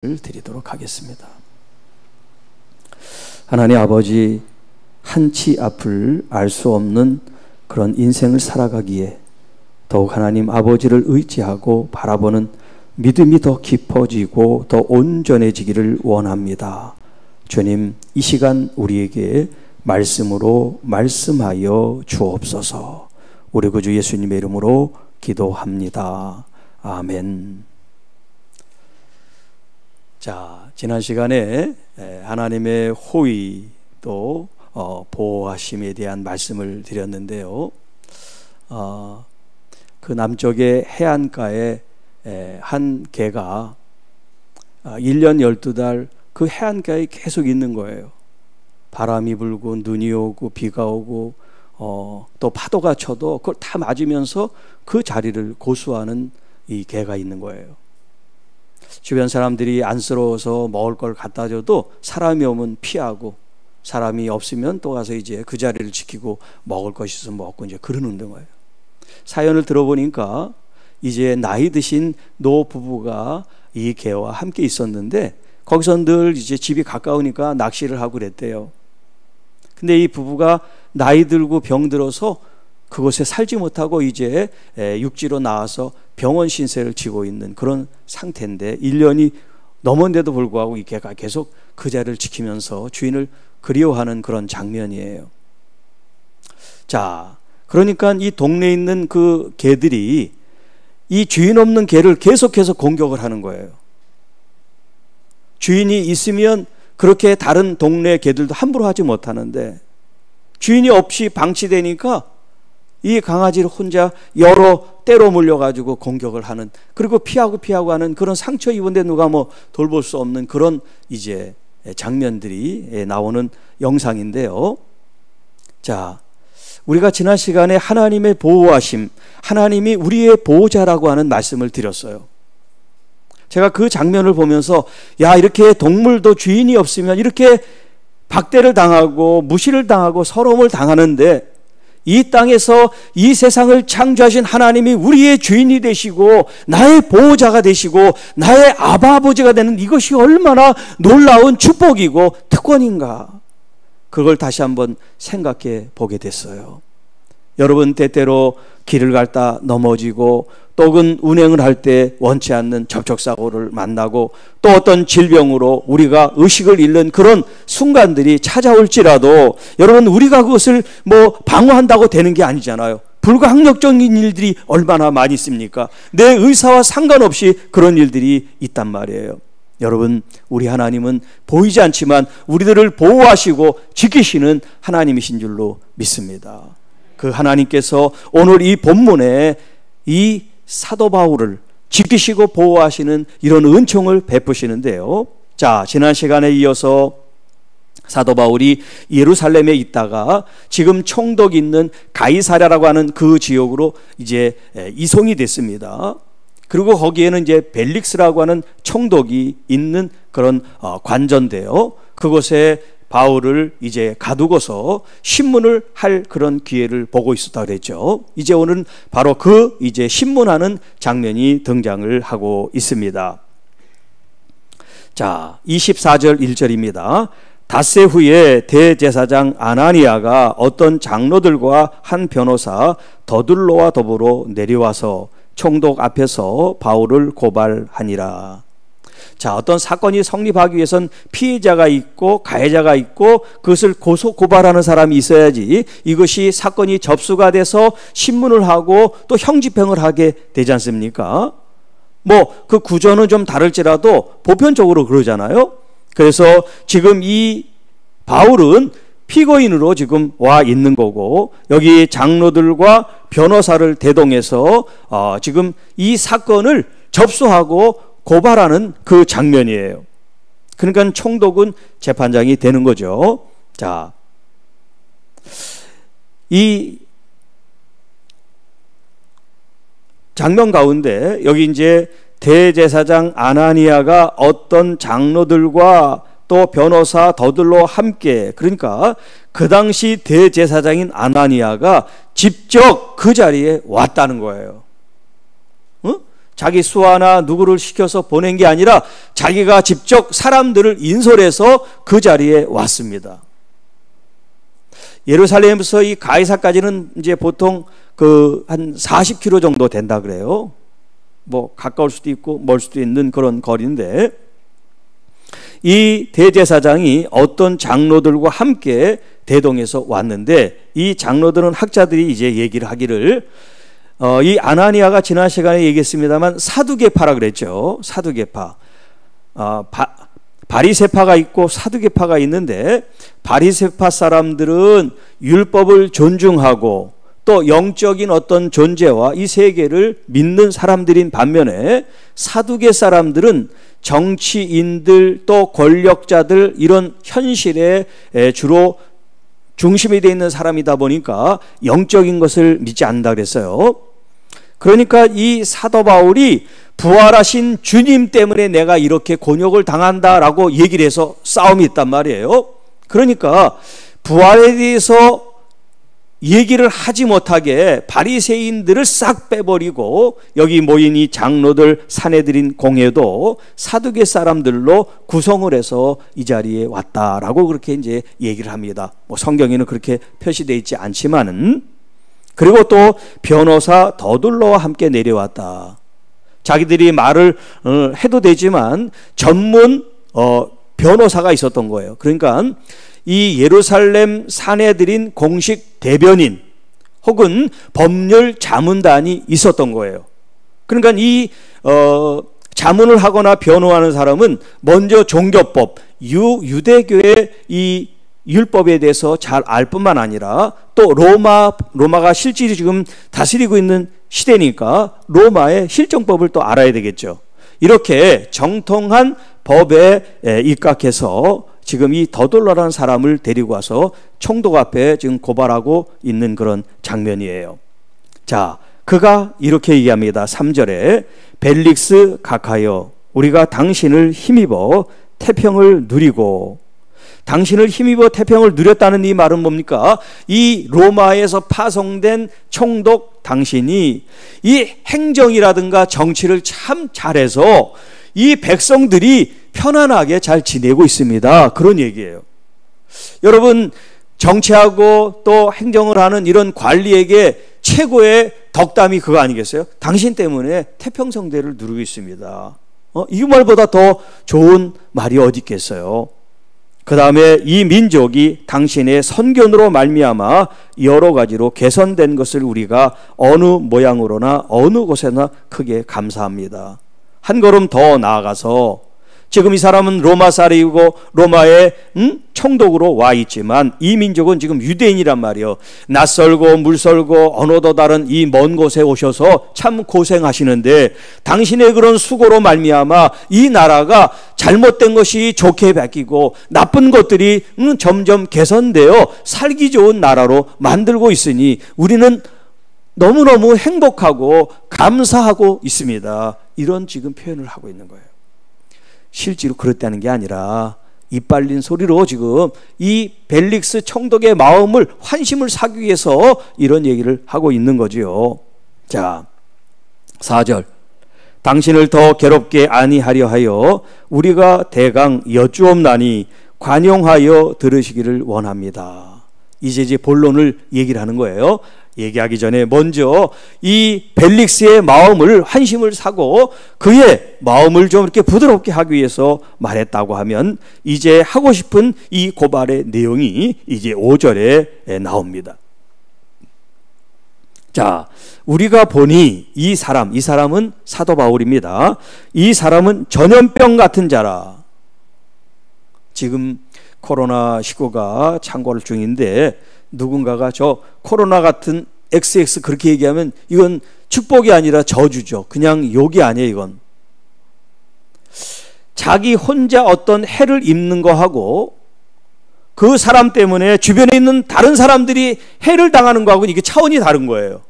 드리도록 하겠습니다. 하나님 아버지, 한치 앞을 알 수 없는 그런 인생을 살아가기에 더욱 하나님 아버지를 의지하고 바라보는 믿음이 더 깊어지고 더 온전해지기를 원합니다. 주님, 이 시간 우리에게 말씀으로 말씀하여 주옵소서. 우리 구주 예수님의 이름으로 기도합니다. 아멘. 자, 지난 시간에 하나님의 호의 또 보호하심에 대한 말씀을 드렸는데요. 그 남쪽의 해안가에 한 개가 1년 12달 그 해안가에 계속 있는 거예요. 바람이 불고 눈이 오고 비가 오고 또 파도가 쳐도 그걸 다 맞으면서 그 자리를 고수하는 이 개가 있는 거예요. 주변 사람들이 안쓰러워서 먹을 걸 갖다 줘도 사람이 오면 피하고, 사람이 없으면 또 가서 이제 그 자리를 지키고 먹을 것이 있으면 먹고 이제 그러는 거예요. 사연을 들어보니까 이제 나이 드신 노 부부가 이 개와 함께 있었는데 거기서 늘 이제 집이 가까우니까 낚시를 하고 그랬대요. 근데 이 부부가 나이 들고 병들어서 그곳에 살지 못하고 이제 육지로 나와서 병원 신세를 지고 있는 그런 상태인데 1년이 넘었는데도 불구하고 이 개가 계속 그 자리를 지키면서 주인을 그리워하는 그런 장면이에요. 자, 그러니까 이 동네에 있는 그 개들이 이 주인 없는 개를 계속해서 공격을 하는 거예요. 주인이 있으면 그렇게 다른 동네 개들도 함부로 하지 못하는데 주인이 없이 방치되니까 이 강아지를 혼자 여러 때로 물려가지고 공격을 하는, 그리고 피하고 하는 그런 상처 입은데 누가 뭐 돌볼 수 없는 그런 이제 장면들이 나오는 영상인데요. 자, 우리가 지난 시간에 하나님의 보호하심, 하나님이 우리의 보호자라고 하는 말씀을 드렸어요. 제가 그 장면을 보면서 야, 이렇게 동물도 주인이 없으면 이렇게 박대를 당하고 무시를 당하고 서러움을 당하는데 이 땅에서 이 세상을 창조하신 하나님이 우리의 주인이 되시고 나의 보호자가 되시고 나의 아버지가 되는 이것이 얼마나 놀라운 축복이고 특권인가, 그걸 다시 한번 생각해 보게 됐어요. 여러분, 때때로 길을 갈다 넘어지고 또는 운행을 할 때 원치 않는 접촉사고를 만나고 또 어떤 질병으로 우리가 의식을 잃는 그런 순간들이 찾아올지라도 여러분, 우리가 그것을 뭐 방어한다고 되는 게 아니잖아요. 불가항력적인 일들이 얼마나 많이 있습니까? 내 의사와 상관없이 그런 일들이 있단 말이에요. 여러분, 우리 하나님은 보이지 않지만 우리들을 보호하시고 지키시는 하나님이신 줄로 믿습니다. 그 하나님께서 오늘 이 본문에 이 사도 바울을 지키시고 보호하시는 이런 은총을 베푸시는데요. 자, 지난 시간에 이어서 사도 바울이 예루살렘에 있다가 지금 총독이 있는 가이사랴라고 하는 그 지역으로 이제 이송이 됐습니다. 그리고 거기에는 이제 벨릭스라고 하는 총독이 있는 그런 관저인데요. 그곳에 바울을 이제 가두고서 신문을 할 그런 기회를 보고 있었다 그랬죠. 이제 오늘은 바로 그 이제 신문하는 장면이 등장을 하고 있습니다. 자, 24절 1절입니다. 닷새 후에 대제사장 아나니아가 어떤 장로들과 한 변호사 더둘로와 더불어 내려와서 총독 앞에서 바울을 고발하니라. 자, 어떤 사건이 성립하기 위해선 피해자가 있고 가해자가 있고 그것을 고발하는 사람이 있어야지 이것이 사건이 접수가 돼서 신문을 하고 또 형집행을 하게 되지 않습니까? 뭐 그 구조는 좀 다를지라도 보편적으로 그러잖아요. 그래서 지금 이 바울은 피고인으로 지금 와 있는 거고 여기 장로들과 변호사를 대동해서 지금 이 사건을 접수하고 고발하는 그 장면이에요. 그러니까 총독은 재판장이 되는 거죠. 자, 이 장면 가운데 여기 이제 대제사장 아나니아가 어떤 장로들과 또 변호사 더들로 함께, 그러니까 그 당시 대제사장인 아나니아가 직접 그 자리에 왔다는 거예요. 자기 수하나 누구를 시켜서 보낸 게 아니라 자기가 직접 사람들을 인솔해서 그 자리에 왔습니다. 예루살렘에서 이 가이사까지는 이제 보통 그 한 40km 정도 된다 그래요. 뭐 가까울 수도 있고 멀 수도 있는 그런 거리인데, 이 대제사장이 어떤 장로들과 함께 대동에서 왔는데, 이 장로들은 학자들이 이제 얘기를 하기를, 이 아나니아가 지난 시간에 얘기했습니다만 사두개파라 그랬죠. 사두개파. 바리새파가 있고 사두개파가 있는데, 바리새파 사람들은 율법을 존중하고 또 영적인 어떤 존재와 이 세계를 믿는 사람들인 반면에, 사두개 사람들은 정치인들 또 권력자들 이런 현실에 주로 중심이 되어 있는 사람이다 보니까 영적인 것을 믿지 않는다 그랬어요. 그러니까 이 사도 바울이 부활하신 주님 때문에 내가 이렇게 곤욕을 당한다라고 얘기를 해서 싸움이 있단 말이에요. 그러니까 부활에 대해서 얘기를 하지 못하게 바리새인들을 싹 빼버리고, 여기 모인 이 장로들 사내들인 공회도 사두개 사람들로 구성을 해서 이 자리에 왔다라고 그렇게 이제 얘기를 합니다. 뭐 성경에는 그렇게 표시되어 있지 않지만은. 그리고 또 변호사 더둘러와 함께 내려왔다. 자기들이 말을 해도 되지만 전문 변호사가 있었던 거예요. 그러니까 이 예루살렘 사내들인 공식 대변인 혹은 법률 자문단이 있었던 거예요. 그러니까 이 자문을 하거나 변호하는 사람은 먼저 종교법, 유대교의 이 율법에 대해서 잘 알 뿐만 아니라, 또 로마가 실질이 지금 다스리고 있는 시대니까 로마의 실정법을 또 알아야 되겠죠. 이렇게 정통한 법에 입각해서 지금 이 더둘러라는 사람을 데리고 와서 총독 앞에 지금 고발하고 있는 그런 장면이에요. 자, 그가 이렇게 얘기합니다. 3절에 벨릭스 각하여 우리가 당신을 힘입어 태평을 누리고, 당신을 힘입어 태평을 누렸다는 이 말은 뭡니까? 이 로마에서 파송된 총독 당신이 이 행정이라든가 정치를 참 잘해서 이 백성들이 편안하게 잘 지내고 있습니다. 그런 얘기예요. 여러분, 정치하고 또 행정을 하는 이런 관리에게 최고의 덕담이 그거 아니겠어요? 당신 때문에 태평성대를 누리고 있습니다. 이 말보다 더 좋은 말이 어디 있겠어요? 그 다음에 이 민족이 당신의 선견으로 말미암아 여러 가지로 개선된 것을 우리가 어느 모양으로나 어느 곳에나 크게 감사합니다. 한 걸음 더 나아가서, 지금 이 사람은 로마 사람이고 로마의 총독으로 와 있지만 이 민족은 지금 유대인이란 말이에요. 낯설고 물설고 언어도 다른 이 먼 곳에 오셔서 참 고생하시는데, 당신의 그런 수고로 말미암아 이 나라가 잘못된 것이 좋게 바뀌고 나쁜 것들이 점점 개선되어 살기 좋은 나라로 만들고 있으니 우리는 너무너무 행복하고 감사하고 있습니다. 이런 지금 표현을 하고 있는 거예요. 실제로 그렇다는 게 아니라 이빨린 소리로 지금 이 벨릭스 총독의 마음을, 환심을 사기 위해서 이런 얘기를 하고 있는 거지요. 자, 4절. 당신을 더 괴롭게 아니하려 하여 우리가 대강 여쭈옵나니 관용하여 들으시기를 원합니다. 이제 본론을 얘기를 하는 거예요. 얘기하기 전에 먼저 이 벨릭스의 마음을, 환심을 사고 그의 마음을 좀 이렇게 부드럽게 하기 위해서 말했다고 하면, 이제 하고 싶은 이 고발의 내용이 이제 5절에 나옵니다. 자, 우리가 보니 이 사람은 사도 바울입니다. 이 사람은 전염병 같은 자라. 지금 코로나19가 창궐 중인데, 누군가가 저 코로나 같은 XX 그렇게 얘기하면 이건 축복이 아니라 저주죠. 그냥 욕이 아니에요. 이건 자기 혼자 어떤 해를 입는 거하고 그 사람 때문에 주변에 있는 다른 사람들이 해를 당하는 거하고는 이게 차원이 다른 거예요.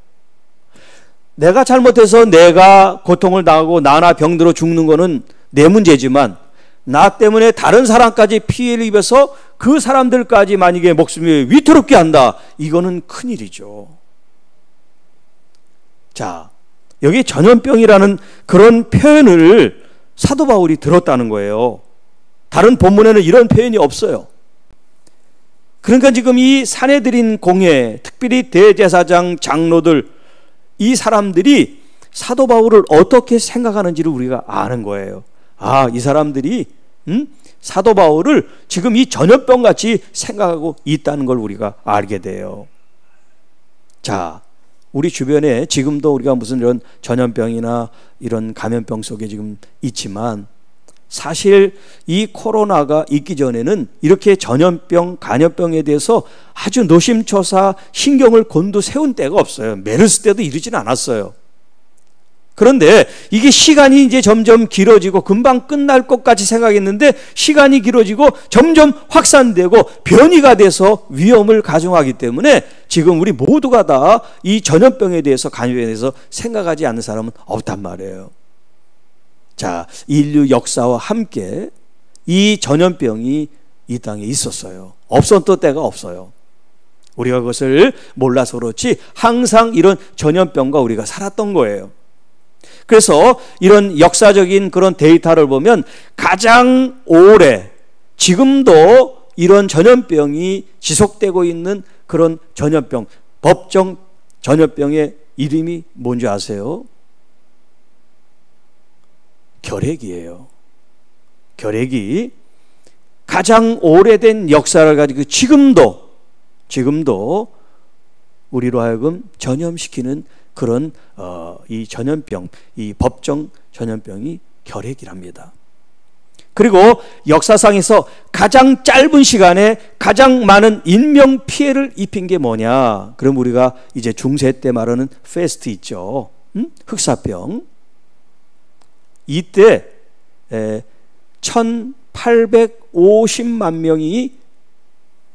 내가 잘못해서 내가 고통을 당하고 나나 병들어 죽는 거는 내 문제지만, 나 때문에 다른 사람까지 피해를 입어서 그 사람들까지 만약에 목숨이 위태롭게 한다, 이거는 큰일이죠. 자, 여기 전염병이라는 그런 표현을 사도 바울이 들었다는 거예요. 다른 본문에는 이런 표현이 없어요. 그러니까 지금 이 산헤드린 공회, 특별히 대제사장, 장로들, 이 사람들이 사도 바울을 어떻게 생각하는지를 우리가 아는 거예요. 아, 이 사람들이 사도 바울을 지금 이 전염병 같이 생각하고 있다는 걸 우리가 알게 돼요. 자, 우리 주변에 지금도 우리가 무슨 이런 전염병이나 이런 감염병 속에 지금 있지만, 사실 이 코로나가 있기 전에는 이렇게 전염병, 간염병에 대해서 아주 노심초사 신경을 곤두세운 때가 없어요. 메르스 때도 이러진 않았어요. 그런데 이게 시간이 이제 점점 길어지고 금방 끝날 것 같이 생각했는데, 시간이 길어지고 점점 확산되고 변이가 돼서 위험을 가중하기 때문에 지금 우리 모두가 다 이 전염병에 대해서, 감염에 대해서 생각하지 않는 사람은 없단 말이에요. 자, 인류 역사와 함께 이 전염병이 이 땅에 있었어요. 없었던 때가 없어요. 우리가 그것을 몰라서 그렇지 항상 이런 전염병과 우리가 살았던 거예요. 그래서 이런 역사적인 그런 데이터를 보면 가장 오래, 지금도 이런 전염병이 지속되고 있는 그런 전염병, 법정 전염병의 이름이 뭔지 아세요? 결핵이에요. 결핵이 가장 오래된 역사를 가지고 지금도 우리로 하여금 전염시키는 그런 이 전염병, 이 법정 전염병이 결핵이랍니다. 그리고 역사상에서 가장 짧은 시간에 가장 많은 인명 피해를 입힌 게 뭐냐? 그럼 우리가 이제 중세 때 말하는 페스트 있죠. 흑사병. 이때 1850만 명이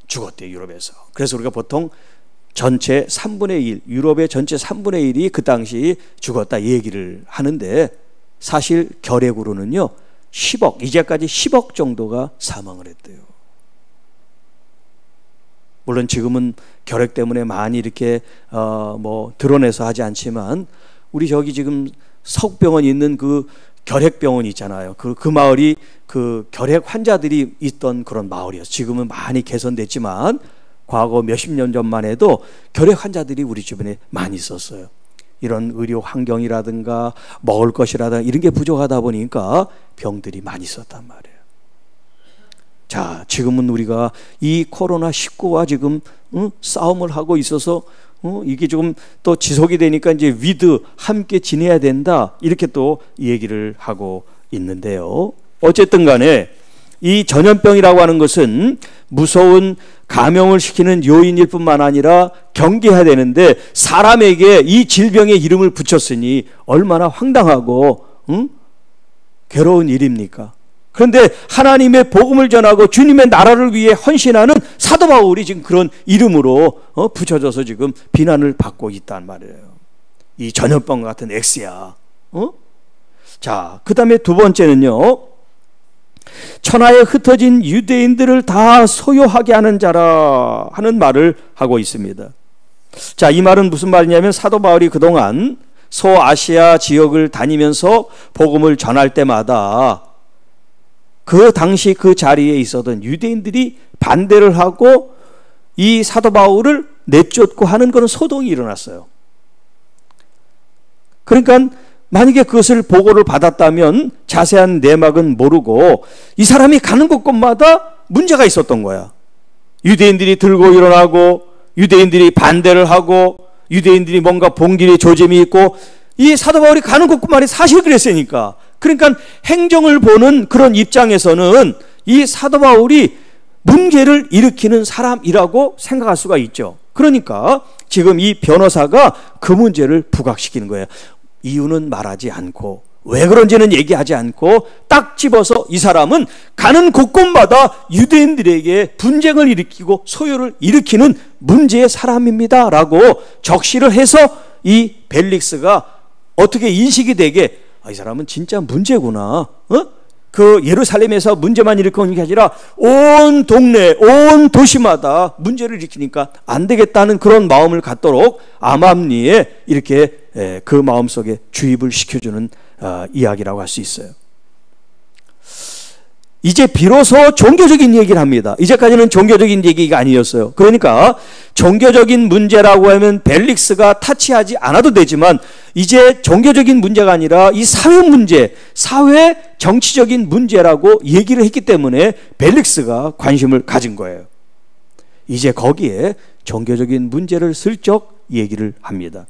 죽었대요, 유럽에서. 그래서 우리가 보통 전체 3분의 1, 유럽의 전체 3분의 1이 그 당시 죽었다 얘기를 하는데, 사실 결핵으로는요 10억, 이제까지 10억 정도가 사망을 했대요. 물론 지금은 결핵 때문에 많이 이렇게 드러내서 하지 않지만, 우리 저기 지금 서울병원이 있는 그 결핵병원이 있잖아요. 그 마을이 그 결핵 환자들이 있던 그런 마을이었어요. 지금은 많이 개선됐지만 과거 몇십 년 전만 해도 결핵 환자들이 우리 주변에 많이 있었어요. 이런 의료 환경이라든가 먹을 것이라든가 이런 게 부족하다 보니까 병들이 많이 있었단 말이에요. 자, 지금은 우리가 이 코로나19와 지금 싸움을 하고 있어서 이게 조금 또 지속이 되니까 이제 위드 함께 지내야 된다, 이렇게 또 얘기를 하고 있는데요. 어쨌든 간에 이 전염병이라고 하는 것은 무서운 감염을 시키는 요인일 뿐만 아니라 경계해야 되는데, 사람에게 이 질병의 이름을 붙였으니 얼마나 황당하고 괴로운 일입니까? 그런데 하나님의 복음을 전하고 주님의 나라를 위해 헌신하는 사도 바울이 지금 그런 이름으로 붙여져서 지금 비난을 받고 있단 말이에요. 이 전염병 같은 X야. 자, 그 다음에 두 번째는요, 천하에 흩어진 유대인들을 다 소요하게 하는 자라 하는 말을 하고 있습니다. 자, 이 말은 무슨 말이냐면, 사도 바울이 그동안 소아시아 지역을 다니면서 복음을 전할 때마다 그 당시 그 자리에 있었던 유대인들이 반대를 하고 이 사도 바울을 내쫓고 하는 그런 소동이 일어났어요. 그러니까 만약에 그것을 보고를 받았다면 자세한 내막은 모르고 이 사람이 가는 곳곳마다 문제가 있었던 거야. 유대인들이 들고 일어나고, 유대인들이 반대를 하고, 유대인들이 뭔가 봉기의 조짐이 있고, 이 사도 바울이 가는 곳곳마다 사실 그랬으니까. 그러니까 행정을 보는 그런 입장에서는 이 사도 바울이 문제를 일으키는 사람이라고 생각할 수가 있죠. 그러니까 지금 이 변호사가 그 문제를 부각시키는 거예요. 이유는 말하지 않고, 왜 그런지는 얘기하지 않고 딱 집어서 이 사람은 가는 곳곳마다 유대인들에게 분쟁을 일으키고 소요를 일으키는 문제의 사람입니다 라고 적시를 해서 이 벨릭스가 어떻게 인식이 되게, 이 사람은 진짜 문제구나, 그 예루살렘에서 문제만 일으키는 게 아니라 온 동네, 온 도시마다 문제를 일으키니까 안 되겠다는 그런 마음을 갖도록 암암리에 이렇게 그 마음속에 주입을 시켜주는 이야기라고 할 수 있어요. 이제 비로소 종교적인 얘기를 합니다. 이제까지는 종교적인 얘기가 아니었어요. 그러니까 종교적인 문제라고 하면 벨릭스가 타치하지 않아도 되지만 이제 종교적인 문제가 아니라 이 사회 문제, 사회 정치적인 문제라고 얘기를 했기 때문에 벨릭스가 관심을 가진 거예요. 이제 거기에 종교적인 문제를 슬쩍 얘기를 합니다.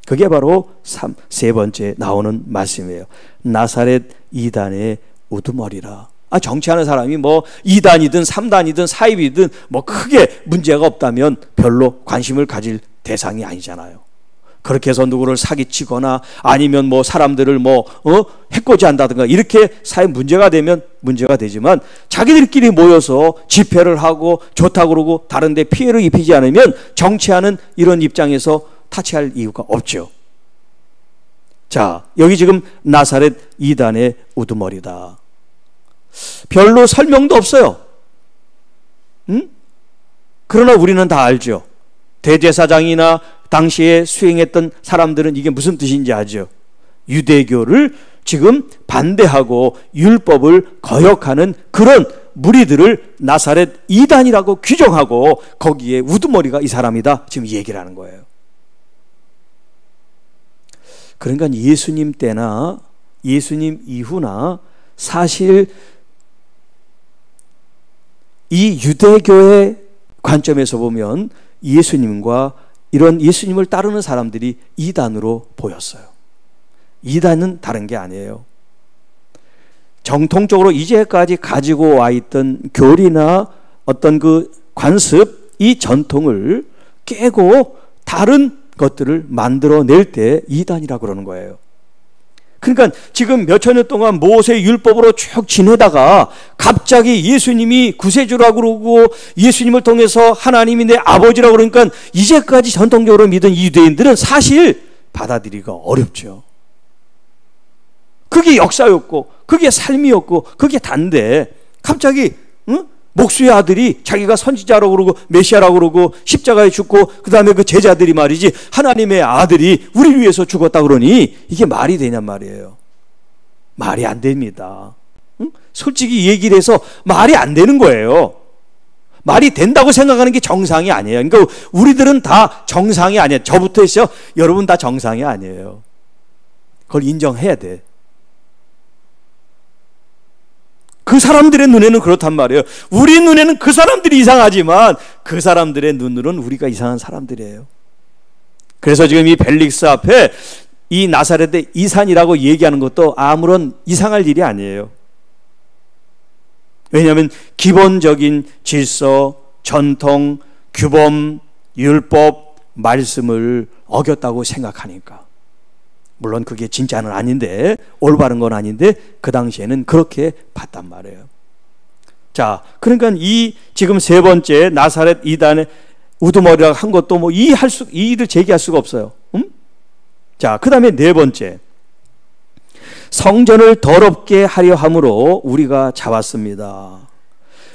그게 바로 세 번째 나오는 말씀이에요. 나사렛 이단의 우두머리라. 정치하는 사람이 뭐 2단이든 3단이든 사입이든 뭐 크게 문제가 없다면 별로 관심을 가질 대상이 아니잖아요. 그렇게 해서 누구를 사기치거나 아니면 뭐 사람들을 해코지한다든가 이렇게 사회 문제가 되면 문제가 되지만 자기들끼리 모여서 집회를 하고 좋다고 그러고 다른 데 피해를 입히지 않으면 정치하는 이런 입장에서 타치할 이유가 없죠. 자, 여기 지금 나사렛 이단의 우두머리다. 별로 설명도 없어요. 그러나 우리는 다 알죠. 대제사장이나 당시에 수행했던 사람들은 이게 무슨 뜻인지 알죠. 유대교를 지금 반대하고 율법을 거역하는 그런 무리들을 나사렛 이단이라고 규정하고 거기에 우두머리가 이 사람이다 지금 얘기를 하는 거예요. 그러니까 예수님 때나 예수님 이후나 사실 이 유대교의 관점에서 보면 예수님과 이런 예수님을 따르는 사람들이 이단으로 보였어요. 이단은 다른 게 아니에요. 정통적으로 이제까지 가지고 와 있던 교리나 어떤 그 관습, 이 전통을 깨고 다른 것들을 만들어낼 때 이단이라고 그러는 거예요. 그러니까 지금 몇천 년 동안 모세 율법으로 쭉 지내다가 갑자기 예수님이 구세주라고 그러고 예수님을 통해서 하나님이 내 아버지라고 그러니까 이제까지 전통적으로 믿은 이 유대인들은 사실 받아들이기가 어렵죠. 그게 역사였고 그게 삶이었고 그게 단데 갑자기 목수의 아들이 자기가 선지자라고 그러고 메시아라고 그러고 십자가에 죽고 그 다음에 그 제자들이 말이지 하나님의 아들이 우리를 위해서 죽었다 그러니 이게 말이 되냔 말이에요. 말이 안 됩니다. 솔직히 얘기를 해서 말이 안 되는 거예요. 말이 된다고 생각하는 게 정상이 아니에요. 그러니까 우리들은 다 정상이 아니에요. 저부터 해서 여러분 다 정상이 아니에요. 그걸 인정해야 돼. 그 사람들의 눈에는 그렇단 말이에요. 우리 눈에는 그 사람들이 이상하지만 그 사람들의 눈으로는 우리가 이상한 사람들이에요. 그래서 지금 이 벨릭스 앞에 이 나사렛의 이산이라고 얘기하는 것도 아무런 이상할 일이 아니에요. 왜냐하면 기본적인 질서, 전통, 규범, 율법, 말씀을 어겼다고 생각하니까. 물론 그게 진짜는 아닌데 올바른 건 아닌데 그 당시에는 그렇게 봤단 말이에요. 자, 그러니까 이 지금 세 번째 나사렛 이단의 우두머리라고 한 것도 뭐 이의를 제기할 수가 없어요. 자, 그 다음에 네 번째, 성전을 더럽게 하려 함으로 우리가 잡았습니다.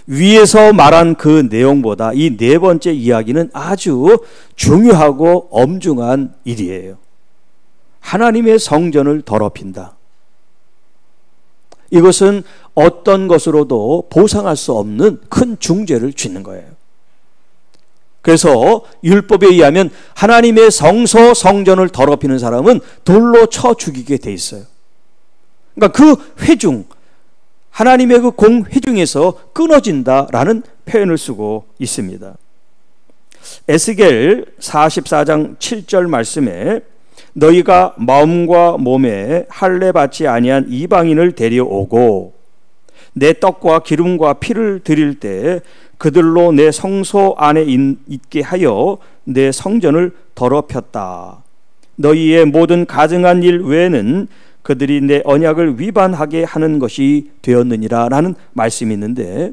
위에서 말한 그 내용보다 이 네 번째 이야기는 아주 중요하고 엄중한 일이에요. 하나님의 성전을 더럽힌다. 이것은 어떤 것으로도 보상할 수 없는 큰 중죄를 짓는 거예요. 그래서 율법에 의하면 하나님의 성소 성전을 더럽히는 사람은 돌로 쳐 죽이게 돼 있어요. 그러니까 그 회중, 하나님의 그 공회중에서 끊어진다라는 표현을 쓰고 있습니다. 에스겔 44장 7절 말씀에 너희가 마음과 몸에 할례 받지 아니한 이방인을 데려오고 내 떡과 기름과 피를 드릴 때 그들로 내 성소 안에 있게 하여 내 성전을 더럽혔다. 너희의 모든 가증한 일 외에는 그들이 내 언약을 위반하게 하는 것이 되었느니라 라는 말씀이 있는데,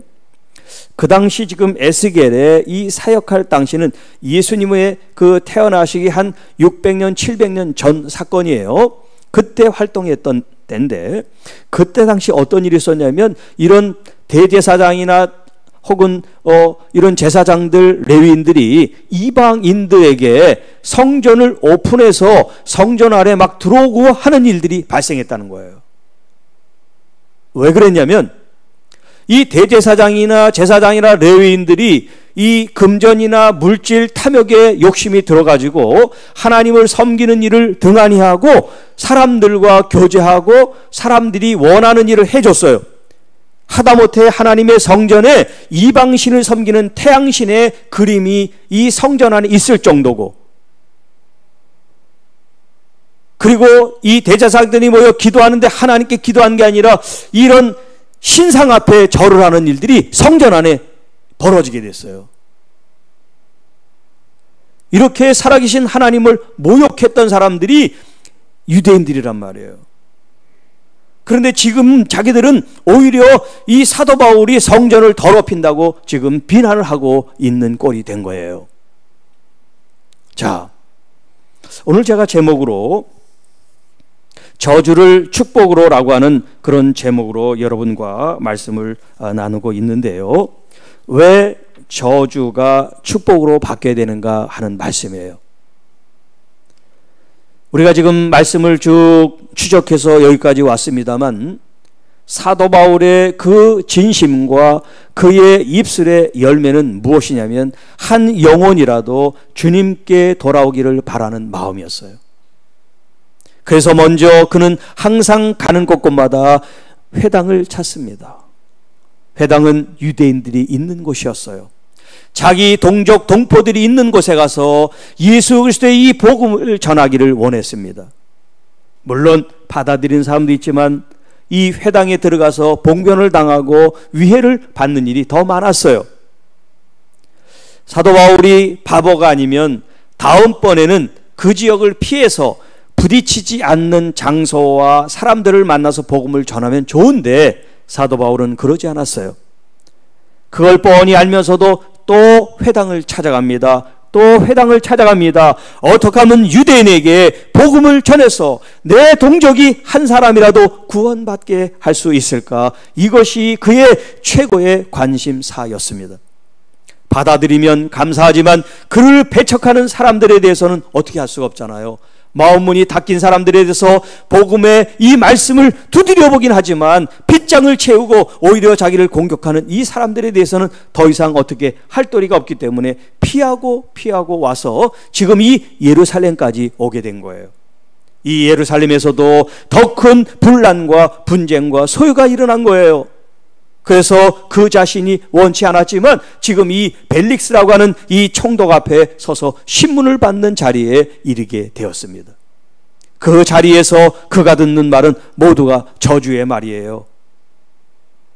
그 당시 지금 에스겔의 이 사역할 당시는 예수님의 그 태어나시기 한 600년 700년 전 사건이에요. 그때 활동했던 때인데, 그때 당시 어떤 일이 있었냐면 이런 대제사장이나 혹은 이런 제사장들, 레위인들이 이방인들에게 성전을 오픈해서 성전 안에 막 들어오고 하는 일들이 발생했다는 거예요. 왜 그랬냐면 이 대제사장이나 제사장이나 레위인들이 이 금전이나 물질 탐욕에 욕심이 들어가지고 하나님을 섬기는 일을 등한히 하고 사람들과 교제하고 사람들이 원하는 일을 해줬어요. 하다못해 하나님의 성전에 이방신을 섬기는 태양신의 그림이 이 성전 안에 있을 정도고, 그리고 이 대제사장들이 모여 기도하는데 하나님께 기도한 게 아니라 이런 신상 앞에 절을 하는 일들이 성전 안에 벌어지게 됐어요. 이렇게 살아계신 하나님을 모욕했던 사람들이 유대인들이란 말이에요. 그런데 지금 자기들은 오히려 이 사도 바울이 성전을 더럽힌다고 지금 비난을 하고 있는 꼴이 된 거예요. 자, 오늘 제가 제목으로 저주를 축복으로 라고 하는 그런 제목으로 여러분과 말씀을 나누고 있는데요. 왜 저주가 축복으로 바뀌어야 되는가 하는 말씀이에요. 우리가 지금 말씀을 쭉 추적해서 여기까지 왔습니다만, 사도 바울의 그 진심과 그의 입술의 열매는 무엇이냐면 한 영혼이라도 주님께 돌아오기를 바라는 마음이었어요. 그래서 먼저 그는 항상 가는 곳곳마다 회당을 찾습니다. 회당은 유대인들이 있는 곳이었어요. 자기 동족 동포들이 있는 곳에 가서 예수 그리스도의 이 복음을 전하기를 원했습니다. 물론 받아들이는 사람도 있지만 이 회당에 들어가서 봉변을 당하고 위해를 받는 일이 더 많았어요. 사도 바울이 바보가 아니면 다음번에는 그 지역을 피해서 부딪히지 않는 장소와 사람들을 만나서 복음을 전하면 좋은데, 사도 바울은 그러지 않았어요. 그걸 뻔히 알면서도 또 회당을 찾아갑니다. 또 회당을 찾아갑니다. 어떻게 하면 유대인에게 복음을 전해서 내 동족이 한 사람이라도 구원받게 할 수 있을까? 이것이 그의 최고의 관심사였습니다. 받아들이면 감사하지만 그를 배척하는 사람들에 대해서는 어떻게 할 수가 없잖아요. 마음문이 닫힌 사람들에 대해서 복음의 이 말씀을 두드려 보긴 하지만 빗장을 채우고 오히려 자기를 공격하는 이 사람들에 대해서는 더 이상 어떻게 할 도리가 없기 때문에 피하고 와서 지금 이 예루살렘까지 오게 된 거예요. 이 예루살렘에서도 더 큰 분란과 분쟁과 소요가 일어난 거예요. 그래서 그 자신이 원치 않았지만 지금 이 벨릭스라고 하는 이 총독 앞에 서서 신문을 받는 자리에 이르게 되었습니다. 그 자리에서 그가 듣는 말은 모두가 저주의 말이에요.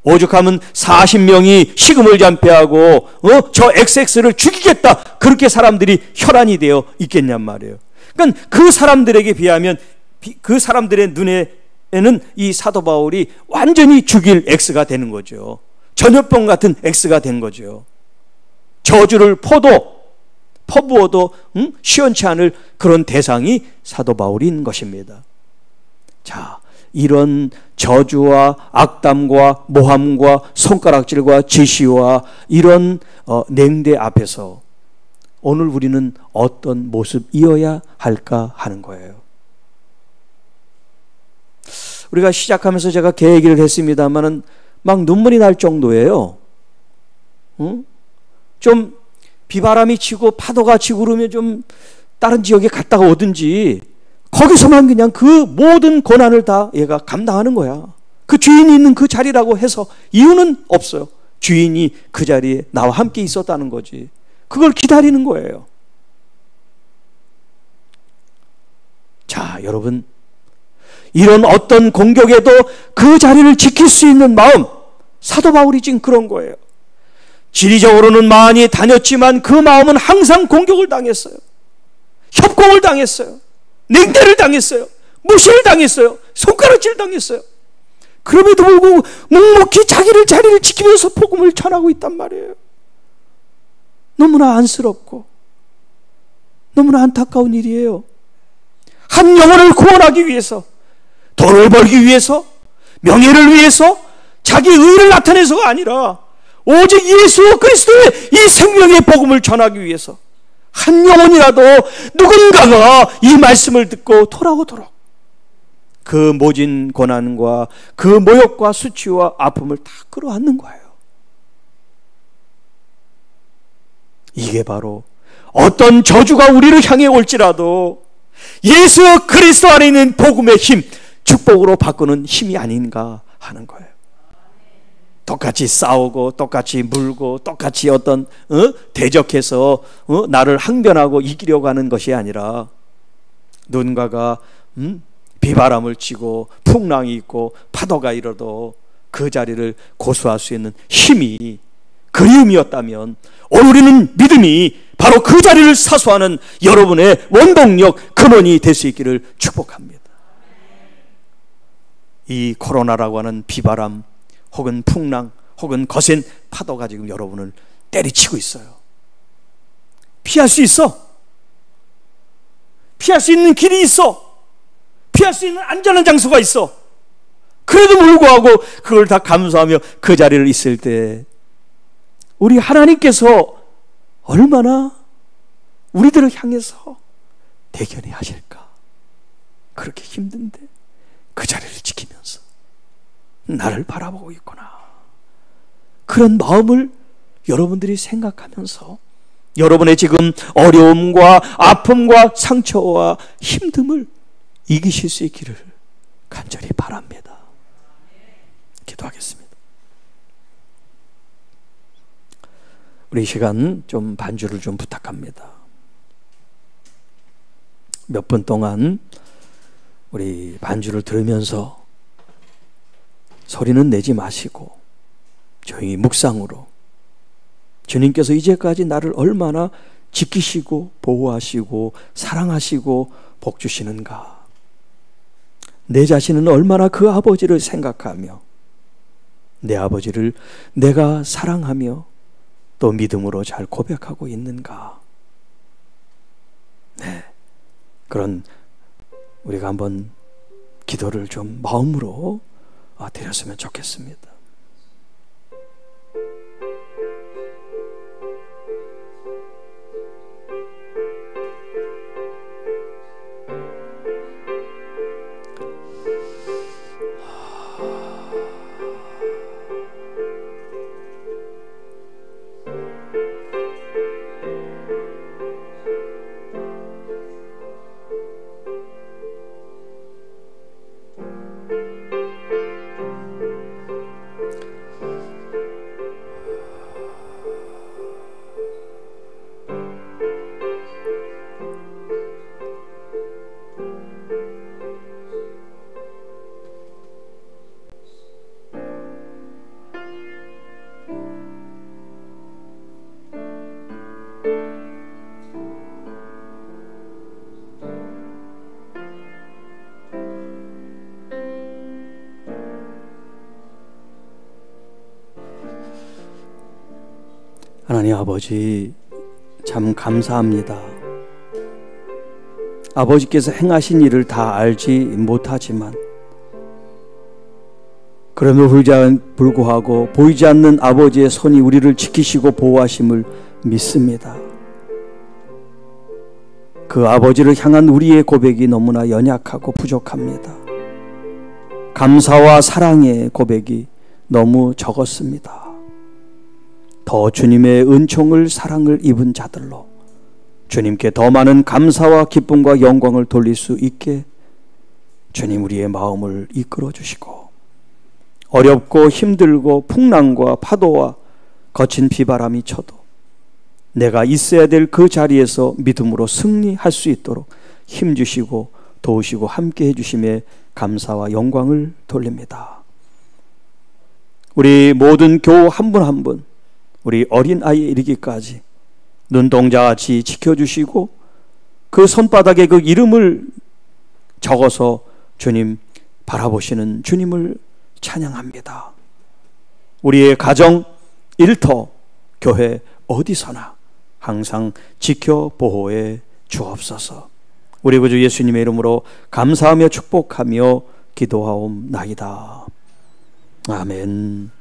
오죽하면 40명이 식음을 잠패하고 저 XX를 죽이겠다, 그렇게 사람들이 혈안이 되어 있겠냔 말이에요. 그러니까 그 사람들에게 비하면 그 사람들의 눈에는 이 사도 바울이 완전히 죽일 X가 되는 거죠. 전염병 같은 X가 된 거죠. 저주를 퍼부어도 시원치 않을 그런 대상이 사도 바울인 것입니다. 자, 이런 저주와 악담과 모함과 손가락질과 지시와 이런 냉대 앞에서 오늘 우리는 어떤 모습이어야 할까 하는 거예요. 우리가 시작하면서 제가 계획을 했습니다만은 막 눈물이 날 정도예요. 좀 비바람이 치고 파도가 치고 그러면 좀 다른 지역에 갔다가 오든지 거기서만 그냥 그 모든 고난을 다 얘가 감당하는 거야. 그 주인이 있는 그 자리라고 해서 이유는 없어요. 주인이 그 자리에 나와 함께 있었다는 거지. 그걸 기다리는 거예요. 자, 여러분, 이런 어떤 공격에도 그 자리를 지킬 수 있는 마음, 사도 바울이 지금 그런 거예요. 지리적으로는 많이 다녔지만 그 마음은 항상 공격을 당했어요. 협공을 당했어요. 냉대를 당했어요. 무시를 당했어요. 손가락질 당했어요. 그럼에도 불구하고 묵묵히 자기를 자리를 지키면서 복음을 전하고 있단 말이에요. 너무나 안쓰럽고 너무나 안타까운 일이에요. 한 영혼을 구원하기 위해서 돈을 벌기 위해서, 명예를 위해서, 자기 의를 나타내서가 아니라 오직 예수 그리스도의 이 생명의 복음을 전하기 위해서 한 영혼이라도 누군가가 이 말씀을 듣고 돌아오도록 그 모진 고난과 그 모욕과 수치와 아픔을 다 끌어안는 거예요. 이게 바로 어떤 저주가 우리를 향해 올지라도 예수 그리스도 안에 있는 복음의 힘, 축복으로 바꾸는 힘이 아닌가 하는 거예요. 똑같이 싸우고 똑같이 물고 똑같이 어떤 대적해서 나를 항변하고 이기려고 하는 것이 아니라 누군가가 비바람을 치고 풍랑이 있고 파도가 일어도 그 자리를 고수할 수 있는 힘이 그리움이었다면 오늘 우리는 믿음이 바로 그 자리를 사수하는 여러분의 원동력, 근원이 될 수 있기를 축복합니다. 이 코로나라고 하는 비바람 혹은 풍랑 혹은 거센 파도가 지금 여러분을 때리치고 있어요. 피할 수 있어. 피할 수 있는 길이 있어. 피할 수 있는 안전한 장소가 있어. 그래도 불구하고 그걸 다 감수하며 그 자리를 있을 때 우리 하나님께서 얼마나 우리들을 향해서 대견해 하실까. 그렇게 힘든데 그 자리를 지키면서 나를 바라보고 있구나. 그런 마음을 여러분들이 생각하면서 여러분의 지금 어려움과 아픔과 상처와 힘듦을 이기실 수 있기를 간절히 바랍니다. 기도하겠습니다. 우리 시간 좀 반주를 좀 부탁합니다. 몇 분 동안 우리 반주를 들으면서 소리는 내지 마시고 조용히 묵상으로 주님께서 이제까지 나를 얼마나 지키시고 보호하시고 사랑하시고 복주시는가, 내 자신은 얼마나 그 아버지를 생각하며 내 아버지를 내가 사랑하며 또 믿음으로 잘 고백하고 있는가. 네, 그런 우리가 한번 기도를 좀 마음으로 드렸으면 좋겠습니다. 하나님 아버지, 참 감사합니다. 아버지께서 행하신 일을 다 알지 못하지만 그럼에도 불구하고 보이지 않는 아버지의 손이 우리를 지키시고 보호하심을 믿습니다. 그 아버지를 향한 우리의 고백이 너무나 연약하고 부족합니다. 감사와 사랑의 고백이 너무 적었습니다. 더 주님의 은총을 사랑을 입은 자들로 주님께 더 많은 감사와 기쁨과 영광을 돌릴 수 있게 주님 우리의 마음을 이끌어 주시고, 어렵고 힘들고 풍랑과 파도와 거친 비바람이 쳐도 내가 있어야 될 그 자리에서 믿음으로 승리할 수 있도록 힘주시고 도우시고 함께 해주심에 감사와 영광을 돌립니다. 우리 모든 교우 한 분 한 분, 우리 어린아이에 이르기까지 눈동자같이 지켜주시고 그 손바닥에 그 이름을 적어서 주님 바라보시는 주님을 찬양합니다. 우리의 가정, 일터, 교회 어디서나 항상 지켜 보호해 주옵소서. 우리 구주 예수님의 이름으로 감사하며 축복하며 기도하옵나이다. 아멘.